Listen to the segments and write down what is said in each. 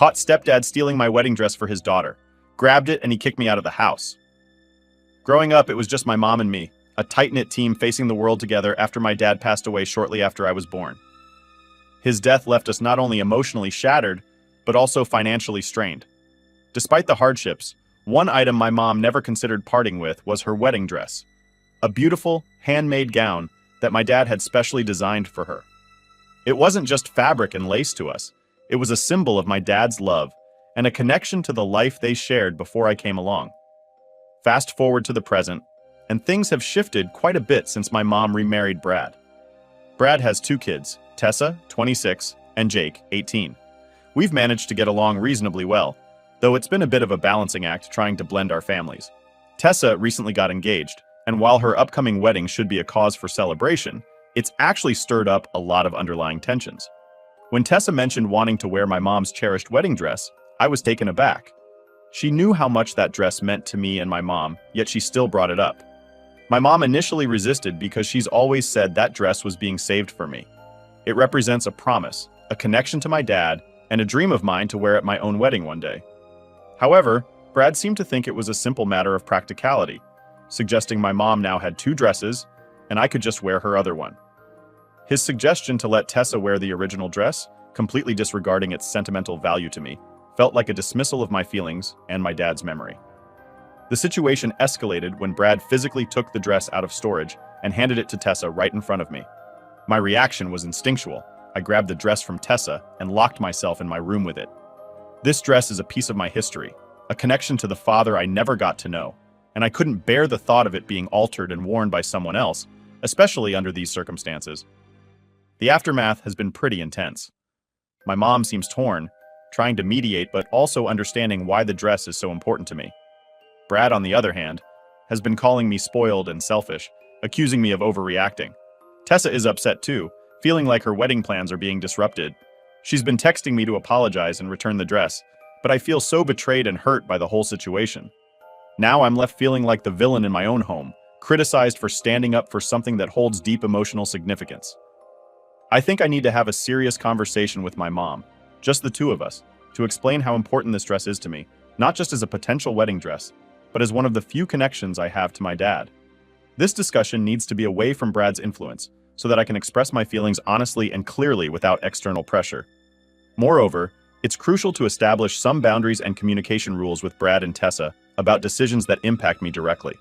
Caught stepdad stealing my wedding dress for his daughter. Grabbed it and he kicked me out of the house. Growing up, it was just my mom and me, a tight-knit team facing the world together after my dad passed away shortly after I was born. His death left us not only emotionally shattered, but also financially strained. Despite the hardships, one item my mom never considered parting with was her wedding dress, a beautiful, handmade gown that my dad had specially designed for her. It wasn't just fabric and lace to us, it was a symbol of my dad's love and a connection to the life they shared before I came along. Fast forward to the present, and things have shifted quite a bit since my mom remarried Brad. Brad has 2 kids, Tessa, 26, and Jake, 18. We've managed to get along reasonably well, though it's been a bit of a balancing act trying to blend our families. Tessa recently got engaged, and while her upcoming wedding should be a cause for celebration, it's actually stirred up a lot of underlying tensions. When Tessa mentioned wanting to wear my mom's cherished wedding dress, I was taken aback. She knew how much that dress meant to me and my mom, yet she still brought it up. My mom initially resisted because she's always said that dress was being saved for me. It represents a promise, a connection to my dad, and a dream of mine to wear at my own wedding one day. However, Brad seemed to think it was a simple matter of practicality, suggesting my mom now had 2 dresses, and I could just wear her other one. His suggestion to let Tessa wear the original dress, completely disregarding its sentimental value to me, felt like a dismissal of my feelings and my dad's memory. The situation escalated when Brad physically took the dress out of storage and handed it to Tessa right in front of me. My reaction was instinctual. I grabbed the dress from Tessa and locked myself in my room with it. This dress is a piece of my history, a connection to the father I never got to know, and I couldn't bear the thought of it being altered and worn by someone else, especially under these circumstances. The aftermath has been pretty intense. My mom seems torn, trying to mediate but also understanding why the dress is so important to me. Brad, on the other hand, has been calling me spoiled and selfish, accusing me of overreacting. Tessa is upset too, feeling like her wedding plans are being disrupted. She's been texting me to apologize and return the dress, but I feel so betrayed and hurt by the whole situation. Now I'm left feeling like the villain in my own home, criticized for standing up for something that holds deep emotional significance. I think I need to have a serious conversation with my mom, just the 2 of us, to explain how important this dress is to me, not just as a potential wedding dress, but as one of the few connections I have to my dad. This discussion needs to be away from Brad's influence, so that I can express my feelings honestly and clearly without external pressure. Moreover, it's crucial to establish some boundaries and communication rules with Brad and Tessa about decisions that impact me directly.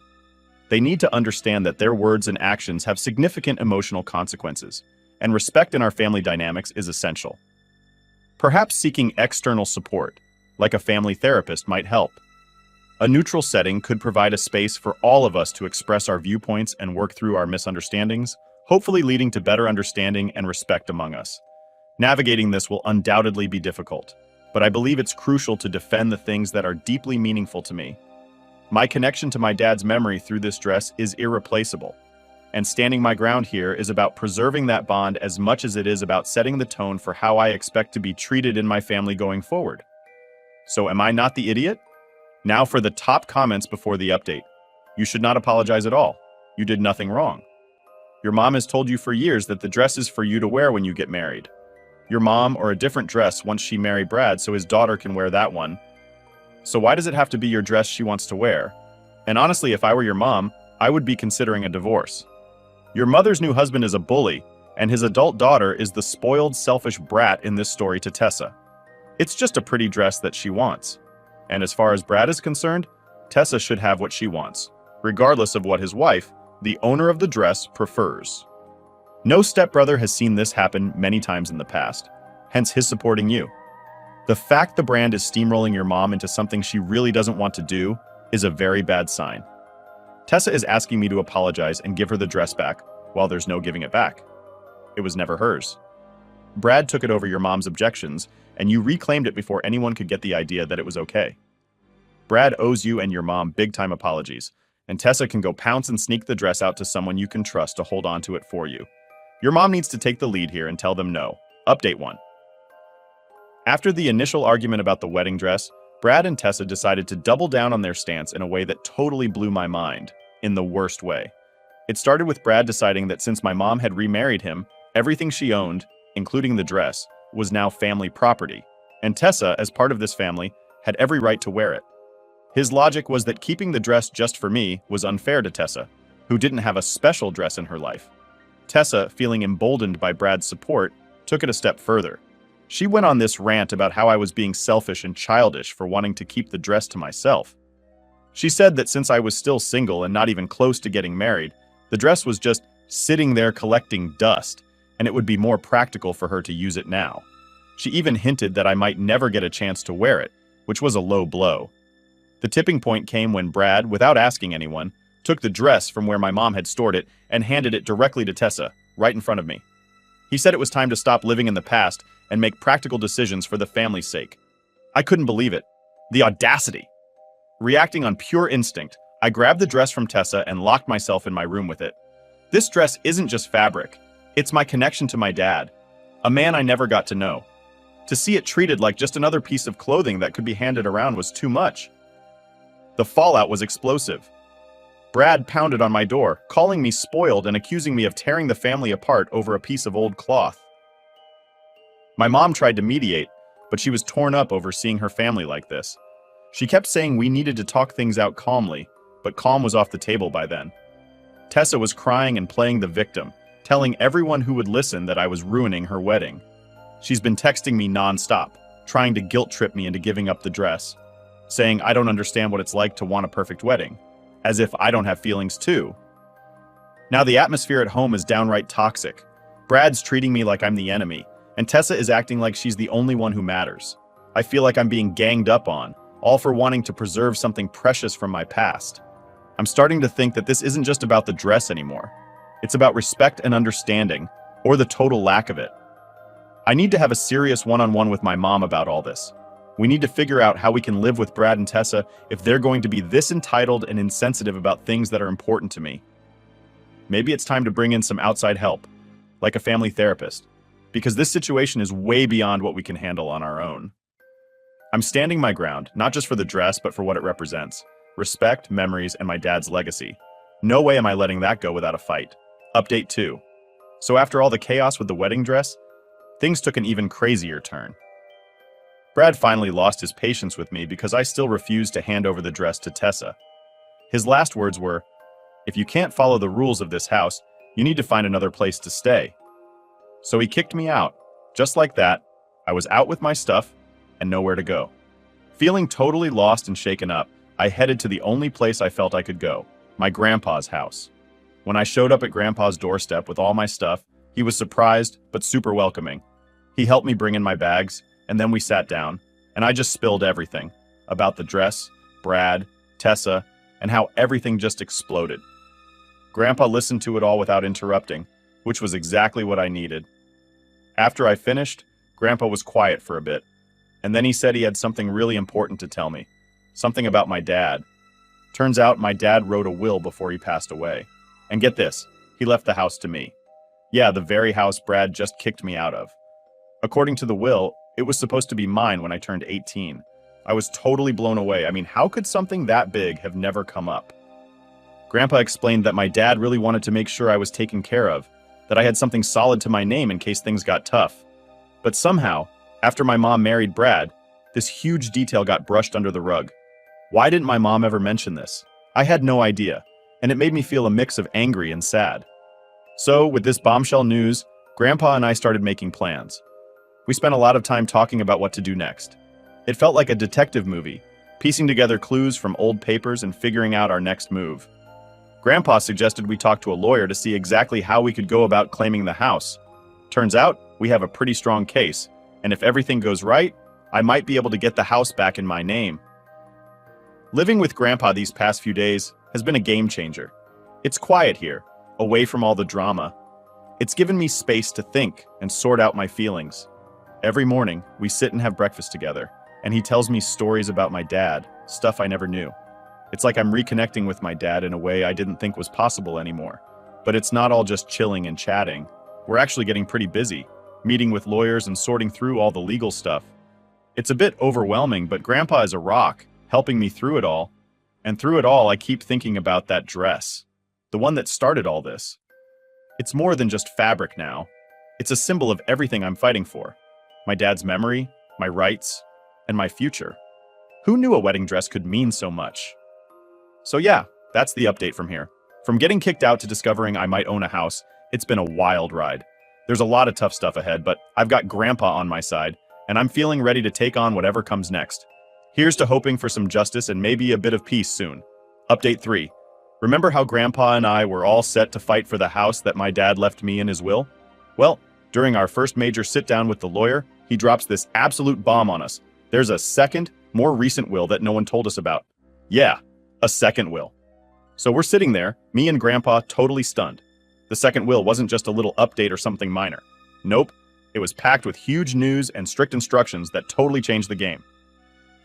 They need to understand that their words and actions have significant emotional consequences, and respect in our family dynamics is essential. Perhaps seeking external support, like a family therapist, might help. A neutral setting could provide a space for all of us to express our viewpoints and work through our misunderstandings, hopefully leading to better understanding and respect among us. Navigating this will undoubtedly be difficult, but I believe it's crucial to defend the things that are deeply meaningful to me. My connection to my dad's memory through this dress is irreplaceable, and standing my ground here is about preserving that bond as much as it is about setting the tone for how I expect to be treated in my family going forward. So am I not the idiot? Now for the top comments before the update. You should not apologize at all. You did nothing wrong. Your mom has told you for years that the dress is for you to wear when you get married. Your mom or a different dress once she married Brad so his daughter can wear that one. So why does it have to be your dress she wants to wear? And honestly, if I were your mom, I would be considering a divorce. Your mother's new husband is a bully, and his adult daughter is the spoiled, selfish brat in this story to Tessa. It's just a pretty dress that she wants. And as far as Brad is concerned, Tessa should have what she wants, regardless of what his wife, the owner of the dress, prefers. No stepbrother has seen this happen many times in the past, hence his supporting you. The fact the brand is steamrolling your mom into something she really doesn't want to do is a very bad sign. Tessa is asking me to apologize and give her the dress back, while there's no giving it back. It was never hers. Brad took it over your mom's objections, and you reclaimed it before anyone could get the idea that it was okay. Brad owes you and your mom big-time apologies, and Tessa can go pounce and sneak the dress out to someone you can trust to hold on to it for you. Your mom needs to take the lead here and tell them no. Update 1. After the initial argument about the wedding dress, Brad and Tessa decided to double down on their stance in a way that totally blew my mind, in the worst way. It started with Brad deciding that since my mom had remarried him, everything she owned, including the dress, was now family property, and Tessa, as part of this family, had every right to wear it. His logic was that keeping the dress just for me was unfair to Tessa, who didn't have a special dress in her life. Tessa, feeling emboldened by Brad's support, took it a step further. She went on this rant about how I was being selfish and childish for wanting to keep the dress to myself. She said that since I was still single and not even close to getting married, the dress was just sitting there collecting dust, and it would be more practical for her to use it now. She even hinted that I might never get a chance to wear it, which was a low blow. The tipping point came when Brad, without asking anyone, took the dress from where my mom had stored it and handed it directly to Tessa, right in front of me. He said it was time to stop living in the past and make practical decisions for the family's sake. I couldn't believe it. The audacity! Reacting on pure instinct, I grabbed the dress from Tessa and locked myself in my room with it. This dress isn't just fabric. It's my connection to my dad, a man I never got to know. To see it treated like just another piece of clothing that could be handed around was too much. The fallout was explosive. Brad pounded on my door, calling me spoiled and accusing me of tearing the family apart over a piece of old cloth. My mom tried to mediate, but she was torn up over seeing her family like this. She kept saying we needed to talk things out calmly, but calm was off the table by then. Tessa was crying and playing the victim, telling everyone who would listen that I was ruining her wedding. She's been texting me nonstop, trying to guilt trip me into giving up the dress, saying I don't understand what it's like to want a perfect wedding, as if I don't have feelings too. Now the atmosphere at home is downright toxic. Brad's treating me like I'm the enemy, and Tessa is acting like she's the only one who matters. I feel like I'm being ganged up on, all for wanting to preserve something precious from my past. I'm starting to think that this isn't just about the dress anymore. It's about respect and understanding, or the total lack of it. I need to have a serious one-on-one with my mom about all this. We need to figure out how we can live with Brad and Tessa if they're going to be this entitled and insensitive about things that are important to me. Maybe it's time to bring in some outside help, like a family therapist, because this situation is way beyond what we can handle on our own. I'm standing my ground, not just for the dress, but for what it represents. Respect, memories, and my dad's legacy. No way am I letting that go without a fight. Update 2. So after all the chaos with the wedding dress, things took an even crazier turn. Brad finally lost his patience with me because I still refused to hand over the dress to Tessa. His last words were, "If you can't follow the rules of this house, you need to find another place to stay." So he kicked me out. Just like that, I was out with my stuff and nowhere to go. Feeling totally lost and shaken up, I headed to the only place I felt I could go, my grandpa's house. When I showed up at Grandpa's doorstep with all my stuff, he was surprised but super welcoming. He helped me bring in my bags, and then we sat down, and I just spilled everything about the dress, Brad, Tessa, and how everything just exploded. Grandpa listened to it all without interrupting, which was exactly what I needed. After I finished, Grandpa was quiet for a bit, and then he said he had something really important to tell me, something about my dad. Turns out my dad wrote a will before he passed away. And get this, he left the house to me. Yeah, the very house Brad just kicked me out of. According to the will, it was supposed to be mine when I turned 18. I was totally blown away. I mean, how could something that big have never come up? Grandpa explained that my dad really wanted to make sure I was taken care of, that I had something solid to my name in case things got tough. But somehow, after my mom married Brad, this huge detail got brushed under the rug. Why didn't my mom ever mention this? I had no idea, and it made me feel a mix of angry and sad. So, with this bombshell news, Grandpa and I started making plans. We spent a lot of time talking about what to do next. It felt like a detective movie, piecing together clues from old papers and figuring out our next move. Grandpa suggested we talk to a lawyer to see exactly how we could go about claiming the house. Turns out, we have a pretty strong case, and if everything goes right, I might be able to get the house back in my name. Living with Grandpa these past few days has been a game changer. It's quiet here, away from all the drama. It's given me space to think and sort out my feelings. Every morning, we sit and have breakfast together, and he tells me stories about my dad, stuff I never knew. It's like I'm reconnecting with my dad in a way I didn't think was possible anymore. But it's not all just chilling and chatting. We're actually getting pretty busy, meeting with lawyers and sorting through all the legal stuff. It's a bit overwhelming, but Grandpa is a rock, helping me through it all. And through it all, I keep thinking about that dress, the one that started all this. It's more than just fabric now. It's a symbol of everything I'm fighting for. My dad's memory, my rights, and my future. Who knew a wedding dress could mean so much? So yeah, that's the update from here. From getting kicked out to discovering I might own a house, it's been a wild ride. There's a lot of tough stuff ahead, but I've got Grandpa on my side, and I'm feeling ready to take on whatever comes next. Here's to hoping for some justice and maybe a bit of peace soon. Update 3. Remember how Grandpa and I were all set to fight for the house that my dad left me in his will? Well, during our first major sit-down with the lawyer, he drops this absolute bomb on us. There's a second, more recent will that no one told us about. Yeah, a second will. So we're sitting there, me and Grandpa totally stunned. The second will wasn't just a little update or something minor. Nope, it was packed with huge news and strict instructions that totally changed the game.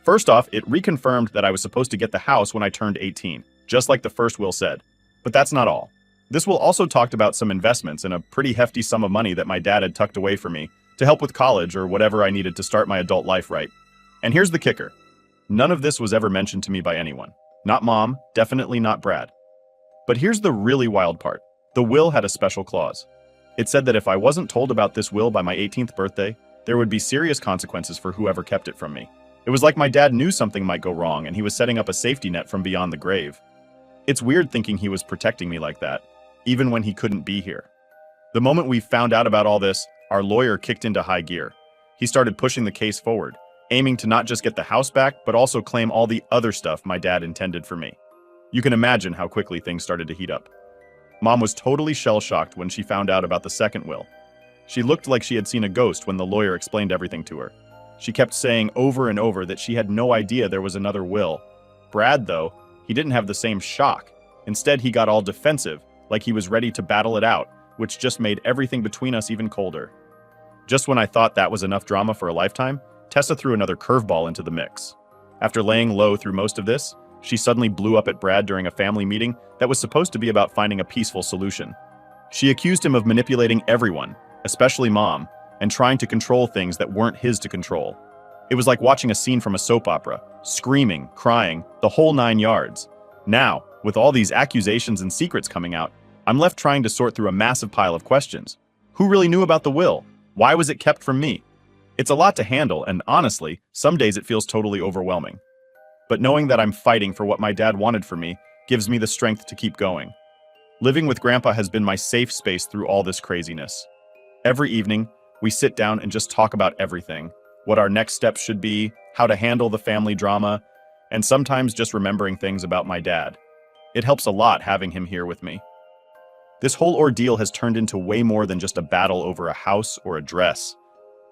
First off, it reconfirmed that I was supposed to get the house when I turned 18, just like the first will said. But that's not all. This will also talked about some investments and a pretty hefty sum of money that my dad had tucked away for me to help with college or whatever I needed to start my adult life right. And here's the kicker. None of this was ever mentioned to me by anyone. Not Mom, definitely not Brad. But here's the really wild part. The will had a special clause. It said that if I wasn't told about this will by my 18th birthday, there would be serious consequences for whoever kept it from me. It was like my dad knew something might go wrong and he was setting up a safety net from beyond the grave. It's weird thinking he was protecting me like that, even when he couldn't be here. The moment we found out about all this, our lawyer kicked into high gear. He started pushing the case forward, aiming to not just get the house back, but also claim all the other stuff my dad intended for me. You can imagine how quickly things started to heat up. Mom was totally shell-shocked when she found out about the second will. She looked like she had seen a ghost when the lawyer explained everything to her. She kept saying over and over that she had no idea there was another will. Brad, though, he didn't have the same shock. Instead, he got all defensive, like he was ready to battle it out, which just made everything between us even colder. Just when I thought that was enough drama for a lifetime, Tessa threw another curveball into the mix. After laying low through most of this, she suddenly blew up at Brad during a family meeting that was supposed to be about finding a peaceful solution. She accused him of manipulating everyone, especially Mom, and trying to control things that weren't his to control. It was like watching a scene from a soap opera, screaming, crying, the whole 9 yards. Now, with all these accusations and secrets coming out, I'm left trying to sort through a massive pile of questions. Who really knew about the will? Why was it kept from me? It's a lot to handle, and honestly, some days it feels totally overwhelming. But knowing that I'm fighting for what my dad wanted for me gives me the strength to keep going. Living with Grandpa has been my safe space through all this craziness. Every evening, we sit down and just talk about everything. What our next steps should be, how to handle the family drama, and sometimes just remembering things about my dad. It helps a lot having him here with me. This whole ordeal has turned into way more than just a battle over a house or a dress.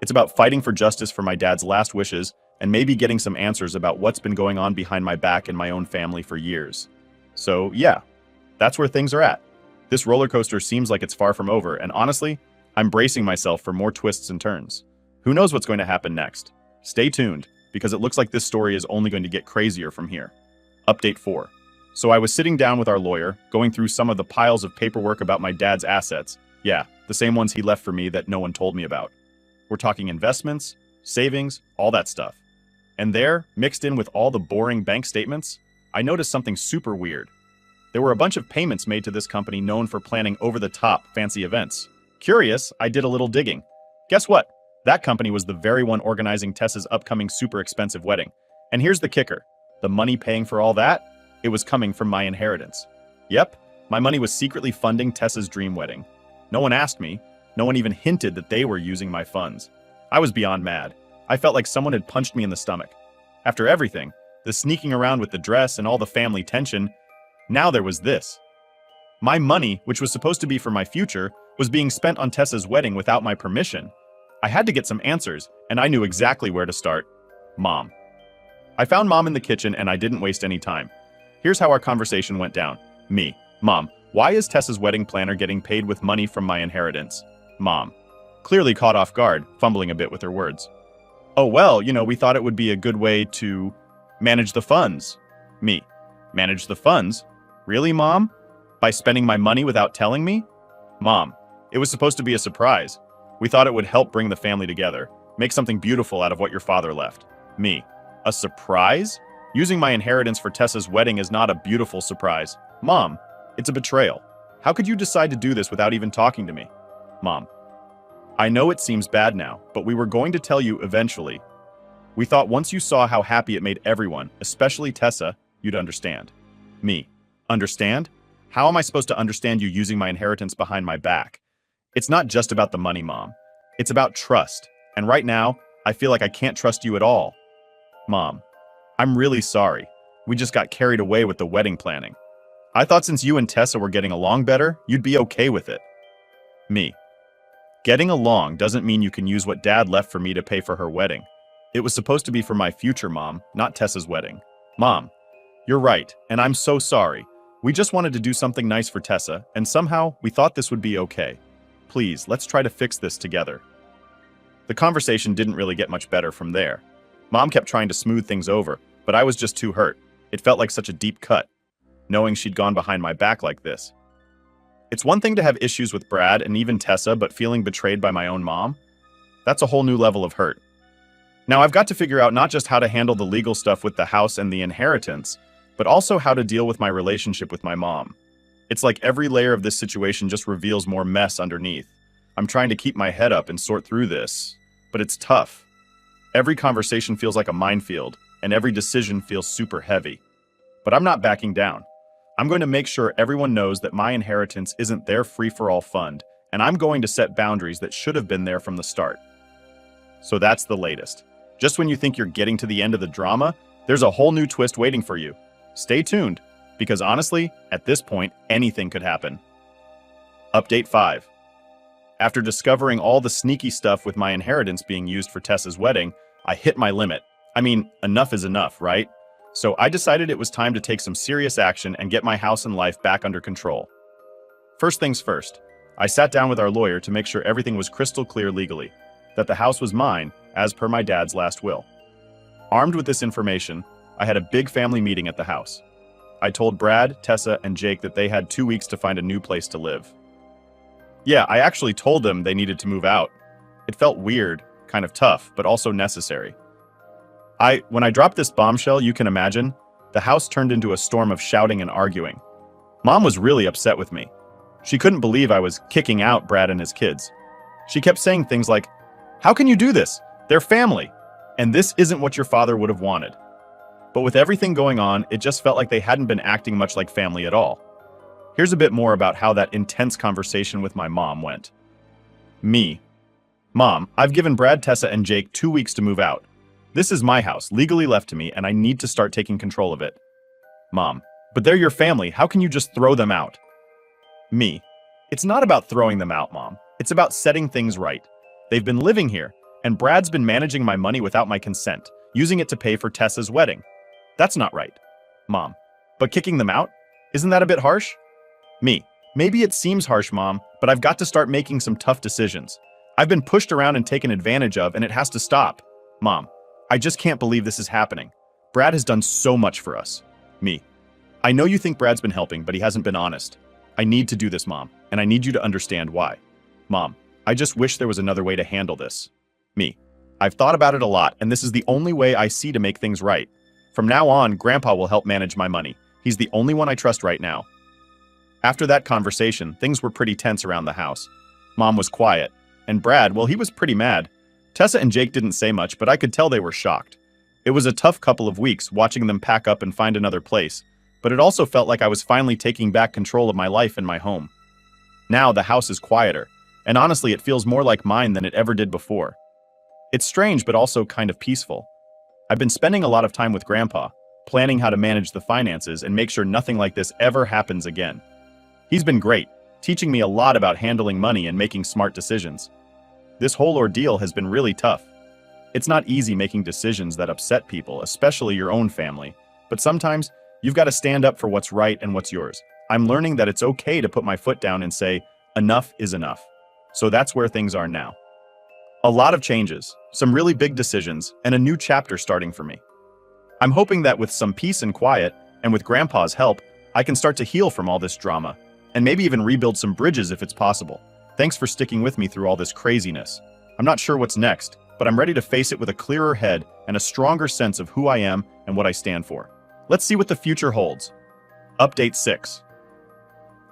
It's about fighting for justice for my dad's last wishes and maybe getting some answers about what's been going on behind my back in my own family for years. So yeah, that's where things are at. This roller coaster seems like it's far from over, and honestly, I'm bracing myself for more twists and turns. Who knows what's going to happen next? Stay tuned, because it looks like this story is only going to get crazier from here. Update 4. So I was sitting down with our lawyer, going through some of the piles of paperwork about my dad's assets. Yeah, the same ones he left for me that no one told me about. We're talking investments, savings, all that stuff. And there, mixed in with all the boring bank statements, I noticed something super weird. There were a bunch of payments made to this company known for planning over-the-top fancy events. Curious, I did a little digging. Guess what? That company was the very one organizing Tessa's upcoming super expensive wedding. And here's the kicker. The money paying for all that? It was coming from my inheritance. Yep, my money was secretly funding Tessa's dream wedding. No one asked me. No one even hinted that they were using my funds. I was beyond mad. I felt like someone had punched me in the stomach. After everything, the sneaking around with the dress and all the family tension, now there was this. My money, which was supposed to be for my future, was being spent on Tessa's wedding without my permission. I had to get some answers, and I knew exactly where to start. Mom. I found Mom in the kitchen, and I didn't waste any time. Here's how our conversation went down. Me. Mom, why is Tessa's wedding planner getting paid with money from my inheritance? Mom. Clearly caught off guard, fumbling a bit with her words. Oh well, we thought it would be a good way to manage the funds. Me. Manage the funds? Really, Mom? By spending my money without telling me? Mom. It was supposed to be a surprise. We thought it would help bring the family together, make something beautiful out of what your father left. Me. A surprise? Using my inheritance for Tessa's wedding is not a beautiful surprise. Mom, it's a betrayal. How could you decide to do this without even talking to me? Mom. I know it seems bad now, but we were going to tell you eventually. We thought once you saw how happy it made everyone, especially Tessa, you'd understand. Me. Understand? How am I supposed to understand you using my inheritance behind my back? It's not just about the money, Mom. It's about trust. And right now, I feel like I can't trust you at all. Mom, I'm really sorry. We just got carried away with the wedding planning. I thought since you and Tessa were getting along better, you'd be okay with it. Me. Getting along doesn't mean you can use what Dad left for me to pay for her wedding. It was supposed to be for my future, Mom, not Tessa's wedding. Mom, you're right, and I'm so sorry. We just wanted to do something nice for Tessa, and somehow we thought this would be okay. Please, let's try to fix this together. The conversation didn't really get much better from there. Mom kept trying to smooth things over, but I was just too hurt. It felt like such a deep cut, knowing she'd gone behind my back like this. It's one thing to have issues with Brad and even Tessa, but feeling betrayed by my own mom? That's a whole new level of hurt. Now I've got to figure out not just how to handle the legal stuff with the house and the inheritance, but also how to deal with my relationship with my mom. It's like every layer of this situation just reveals more mess underneath. I'm trying to keep my head up and sort through this, but it's tough. Every conversation feels like a minefield, and every decision feels super heavy. But I'm not backing down. I'm going to make sure everyone knows that my inheritance isn't their free-for-all fund, and I'm going to set boundaries that should have been there from the start. So that's the latest. Just when you think you're getting to the end of the drama, there's a whole new twist waiting for you. Stay tuned, because honestly, at this point, anything could happen. Update 5. After discovering all the sneaky stuff with my inheritance being used for Tessa's wedding, I hit my limit. I mean, enough is enough, right? So I decided it was time to take some serious action and get my house and life back under control. First things first, I sat down with our lawyer to make sure everything was crystal clear legally, that the house was mine, as per my dad's last will. Armed with this information, I had a big family meeting at the house. I told Brad, Tessa, and Jake that they had 2 weeks to find a new place to live. Yeah, I actually told them they needed to move out. It felt weird, kind of tough, but also necessary. When I dropped this bombshell, you can imagine, the house turned into a storm of shouting and arguing. Mom was really upset with me. She couldn't believe I was kicking out Brad and his kids. She kept saying things like, "How can you do this? They're family, and this isn't what your father would have wanted." But with everything going on, it just felt like they hadn't been acting much like family at all. Here's a bit more about how that intense conversation with my mom went. Me. Mom, I've given Brad, Tessa, and Jake 2 weeks to move out. This is my house, legally left to me, and I need to start taking control of it. Mom, but they're your family. How can you just throw them out? Me. It's not about throwing them out, Mom. It's about setting things right. They've been living here, and Brad's been managing my money without my consent, using it to pay for Tessa's wedding. That's not right. Mom, but kicking them out? Isn't that a bit harsh? Me. Maybe it seems harsh, Mom, but I've got to start making some tough decisions. I've been pushed around and taken advantage of, and it has to stop. Mom, I just can't believe this is happening. Brad has done so much for us. Me. I know you think Brad's been helping, but he hasn't been honest. I need to do this, Mom, and I need you to understand why. Mom, I just wish there was another way to handle this. Me. I've thought about it a lot, and this is the only way I see to make things right. From now on, Grandpa will help manage my money. He's the only one I trust right now. After that conversation, things were pretty tense around the house. Mom was quiet, and Brad, well, he was pretty mad. Tessa and Jake didn't say much, but I could tell they were shocked. It was a tough couple of weeks watching them pack up and find another place, but it also felt like I was finally taking back control of my life and my home. Now the house is quieter, and honestly it feels more like mine than it ever did before. It's strange, but also kind of peaceful. I've been spending a lot of time with Grandpa, planning how to manage the finances and make sure nothing like this ever happens again. He's been great, teaching me a lot about handling money and making smart decisions. This whole ordeal has been really tough. It's not easy making decisions that upset people, especially your own family, but sometimes you've got to stand up for what's right and what's yours. I'm learning that it's okay to put my foot down and say, enough is enough. So that's where things are now. A lot of changes, some really big decisions, and a new chapter starting for me. I'm hoping that with some peace and quiet, and with Grandpa's help, I can start to heal from all this drama, and maybe even rebuild some bridges if it's possible. Thanks for sticking with me through all this craziness. I'm not sure what's next, but I'm ready to face it with a clearer head and a stronger sense of who I am and what I stand for. Let's see what the future holds. Update 6.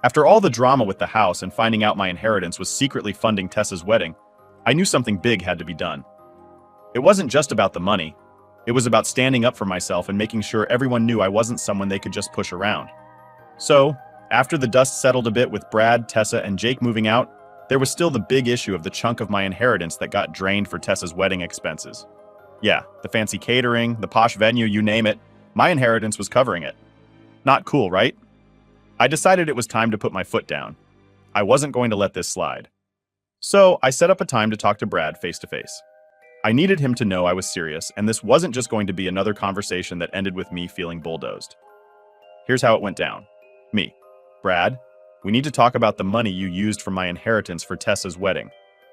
After all the drama with the house and finding out my inheritance was secretly funding Tessa's wedding, I knew something big had to be done. It wasn't just about the money. It was about standing up for myself and making sure everyone knew I wasn't someone they could just push around. So, after the dust settled a bit with Brad, Tessa, and Jake moving out, there was still the big issue of the chunk of my inheritance that got drained for Tessa's wedding expenses. Yeah, the fancy catering, the posh venue, you name it, my inheritance was covering it. Not cool, right? I decided it was time to put my foot down. I wasn't going to let this slide. So, I set up a time to talk to Brad face to face. I needed him to know I was serious, and this wasn't just going to be another conversation that ended with me feeling bulldozed. Here's how it went down. Me. Brad, we need to talk about the money you used from my inheritance for Tessa's wedding.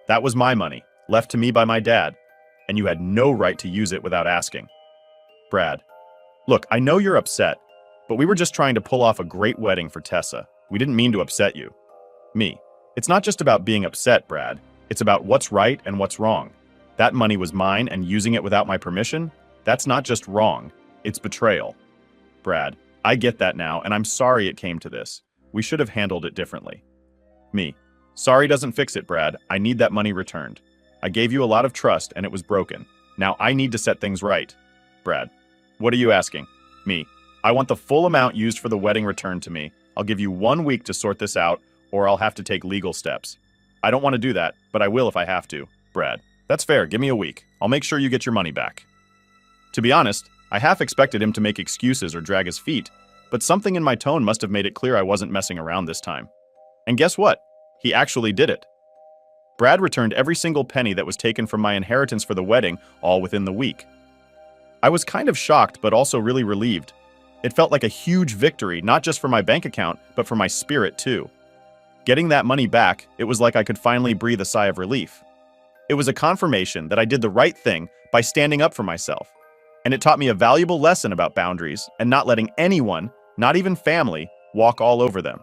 That was my money, left to me by my dad, and you had no right to use it without asking. Brad, look, I know you're upset, but we were just trying to pull off a great wedding for Tessa. We didn't mean to upset you. Me, it's not just about being upset, Brad. It's about what's right and what's wrong. That money was mine, and using it without my permission? That's not just wrong, it's betrayal. Brad, I get that now, and I'm sorry it came to this. We should have handled it differently. Me, sorry doesn't fix it, Brad. I need that money returned. I gave you a lot of trust, and it was broken. Now I need to set things right. Brad, what are you asking? Me, I want the full amount used for the wedding returned to me. I'll give you 1 week to sort this out, or I'll have to take legal steps. I don't want to do that, but I will if I have to. Brad, that's fair. Give me a week. I'll make sure you get your money back. To be honest, I half expected him to make excuses or drag his feet, but something in my tone must have made it clear I wasn't messing around this time. And guess what? He actually did it. Brad returned every single penny that was taken from my inheritance for the wedding, all within the week. I was kind of shocked, but also really relieved. It felt like a huge victory, not just for my bank account, but for my spirit too. Getting that money back, it was like I could finally breathe a sigh of relief. It was a confirmation that I did the right thing by standing up for myself. And it taught me a valuable lesson about boundaries and not letting anyone, not even family, walk all over them.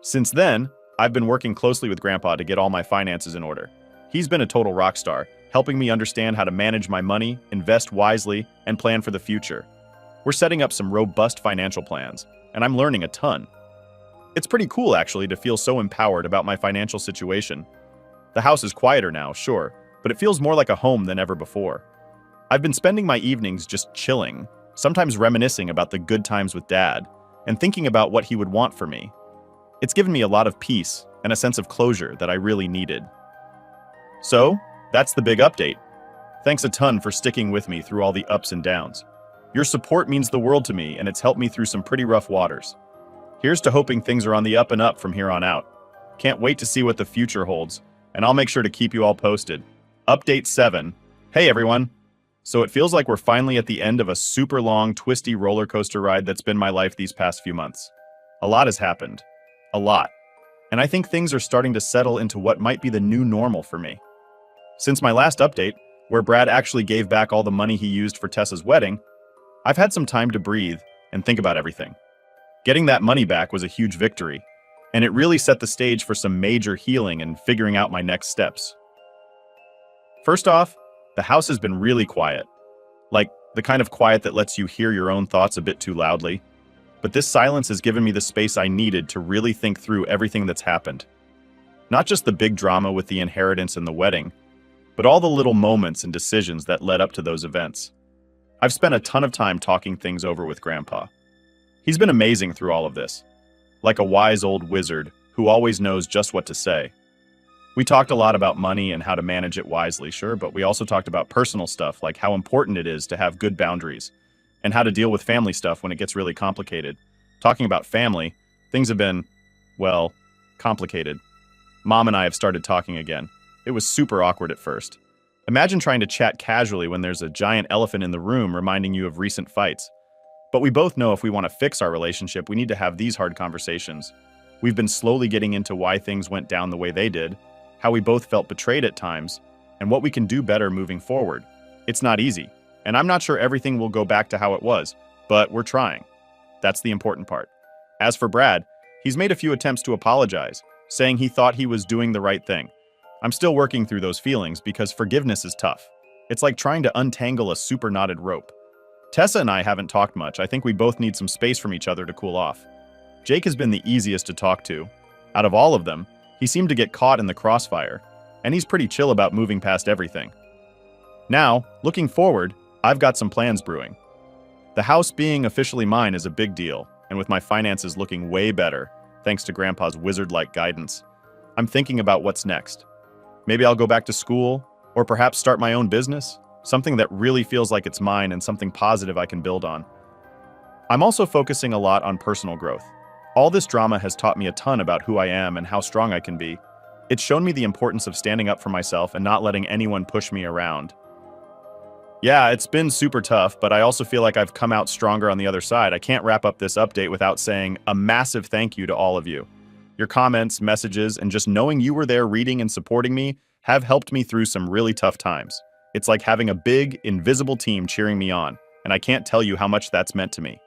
Since then, I've been working closely with Grandpa to get all my finances in order. He's been a total rock star, helping me understand how to manage my money, invest wisely, and plan for the future. We're setting up some robust financial plans, and I'm learning a ton. It's pretty cool, actually, to feel so empowered about my financial situation. The house is quieter now, sure, but it feels more like a home than ever before. I've been spending my evenings just chilling, sometimes reminiscing about the good times with Dad, and thinking about what he would want for me. It's given me a lot of peace and a sense of closure that I really needed. So, that's the big update. Thanks a ton for sticking with me through all the ups and downs. Your support means the world to me, and it's helped me through some pretty rough waters. Here's to hoping things are on the up and up from here on out. Can't wait to see what the future holds, and I'll make sure to keep you all posted. Update 7. Hey everyone! So it feels like we're finally at the end of a super long, twisty roller coaster ride that's been my life these past few months. A lot has happened. A lot. And I think things are starting to settle into what might be the new normal for me. Since my last update, where Brad actually gave back all the money he used for Tessa's wedding, I've had some time to breathe and think about everything. Getting that money back was a huge victory, and it really set the stage for some major healing and figuring out my next steps. First off, the house has been really quiet. Like, the kind of quiet that lets you hear your own thoughts a bit too loudly. But this silence has given me the space I needed to really think through everything that's happened. Not just the big drama with the inheritance and the wedding, but all the little moments and decisions that led up to those events. I've spent a ton of time talking things over with Grandpa. He's been amazing through all of this, like a wise old wizard who always knows just what to say. We talked a lot about money and how to manage it wisely, sure, but we also talked about personal stuff like how important it is to have good boundaries and how to deal with family stuff when it gets really complicated. Talking about family, things have been, well, complicated. Mom and I have started talking again. It was super awkward at first. Imagine trying to chat casually when there's a giant elephant in the room reminding you of recent fights. But we both know if we want to fix our relationship, we need to have these hard conversations. We've been slowly getting into why things went down the way they did, how we both felt betrayed at times, and what we can do better moving forward. It's not easy, and I'm not sure everything will go back to how it was, but we're trying. That's the important part. As for Brad, he's made a few attempts to apologize, saying he thought he was doing the right thing. I'm still working through those feelings because forgiveness is tough. It's like trying to untangle a super knotted rope. Tessa and I haven't talked much. I think we both need some space from each other to cool off. Jake has been the easiest to talk to. Out of all of them, he seemed to get caught in the crossfire, and he's pretty chill about moving past everything. Now, looking forward, I've got some plans brewing. The house being officially mine is a big deal, and with my finances looking way better, thanks to Grandpa's wizard-like guidance, I'm thinking about what's next. Maybe I'll go back to school, or perhaps start my own business, something that really feels like it's mine and something positive I can build on. I'm also focusing a lot on personal growth. All this drama has taught me a ton about who I am and how strong I can be. It's shown me the importance of standing up for myself and not letting anyone push me around. Yeah, it's been super tough, but I also feel like I've come out stronger on the other side. I can't wrap up this update without saying a massive thank you to all of you. Your comments, messages, and just knowing you were there reading and supporting me have helped me through some really tough times. It's like having a big, invisible team cheering me on, and I can't tell you how much that's meant to me.